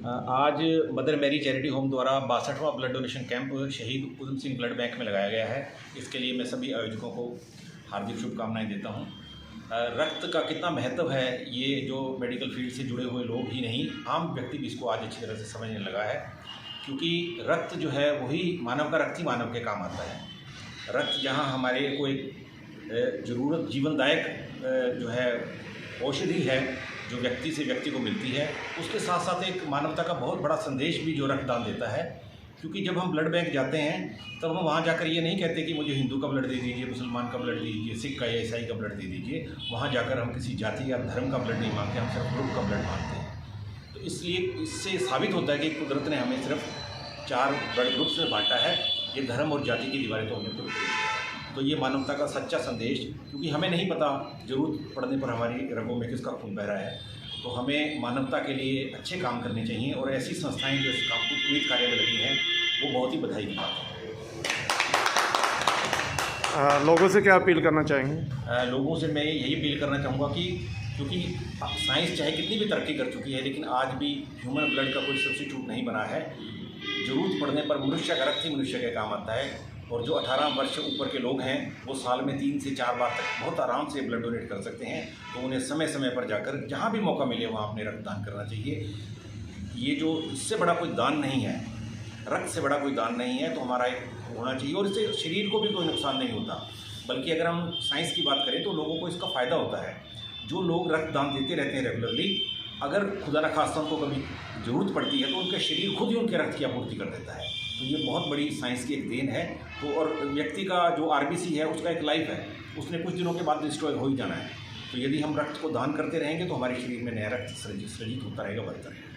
आज mother Mary charity home द्वारा 62वां blood donation camp शहीद उधम सिंह ब्लड बैंक में लगाया गया है। इसके लिए मैं सभी आयोजकों को हार्दिक शुभकामनाएं देता हूं। रक्त का कितना महत्व है ये जो मेडिकल फील्ड से जुड़े हुए लोग ही नहीं, आम व्यक्ति भी इसको आज अच्छी तरह से समझने लगा है, क्योंकि रक्त जो है वही मानव का रक्त ही मानव के काम आता है। रक्त जहाँ हमारे को एक ज़रूरत जीवनदायक जो है औषधि है जो व्यक्ति से व्यक्ति को मिलती है, उसके साथ साथ एक मानवता का बहुत बड़ा संदेश भी जो रक्तदान देता है। क्योंकि जब हम ब्लड बैंक जाते हैं तब हम वहाँ जाकर ये नहीं कहते कि मुझे हिंदू का ब्लड दे दीजिए, मुसलमान का ब्लड दे दीजिए, सिख का या ईसाई का ब्लड दे दीजिए। वहाँ जाकर हम किसी जाति या धर्म का ब्लड नहीं मांगते, हम सिर्फ ग्रुप का ब्लड मांगते हैं। तो इसलिए इससे साबित होता है कि कुदरत ने हमें सिर्फ 4 ब्लड ग्रुप्स में बांटा है। ये धर्म और जाति की दीवारें तो हमें तो ये मानवता का सच्चा संदेश, क्योंकि हमें नहीं पता ज़रूरत पड़ने पर हमारी रगों में किसका खून बह रहा है। तो हमें मानवता के लिए अच्छे काम करने चाहिए और ऐसी संस्थाएं जो इस काम को पुनीत कार्य में लगी हैं वो बहुत ही बधाई की बात है। लोगों से क्या अपील करना चाहेंगे? लोगों से मैं यही अपील करना चाहूँगा कि क्योंकि साइंस चाहे कितनी भी तरक्की कर चुकी है, लेकिन आज भी ह्यूमन ब्लड का कोई सब्स्टिट्यूट नहीं बना है। ज़रूरत पड़ने पर मनुष्य का रक्त ही मनुष्य के काम आता है। और जो 18 वर्ष से ऊपर के लोग हैं वो साल में 3 से 4 बार तक बहुत आराम से ब्लड डोनेट कर सकते हैं। तो उन्हें समय समय पर जाकर जहाँ भी मौका मिले वहाँ अपने रक्तदान करना चाहिए। ये जो इससे बड़ा कोई दान नहीं है, रक्त से बड़ा कोई दान नहीं है, तो हमारा एक होना चाहिए। और इससे शरीर को भी कोई नुकसान नहीं होता, बल्कि अगर हम साइंस की बात करें तो लोगों को इसका फ़ायदा होता है। जो लोग रक्तदान देते रहते हैं रेगुलरली, अगर खुदा न खास्ता उनको कभी ज़रूरत पड़ती है तो उनका शरीर खुद ही उनके रक्त की आपूर्ति कर देता है। तो ये बहुत बड़ी साइंस की एक देन है। तो और व्यक्ति का जो आरबीसी है उसका एक लाइफ है, उसने कुछ दिनों के बाद डिस्ट्रॉय हो ही जाना है। तो यदि हम रक्त को दान करते रहेंगे तो हमारे शरीर में नया रक्त सृजित होता रहेगा, बढ़ता रहेगा।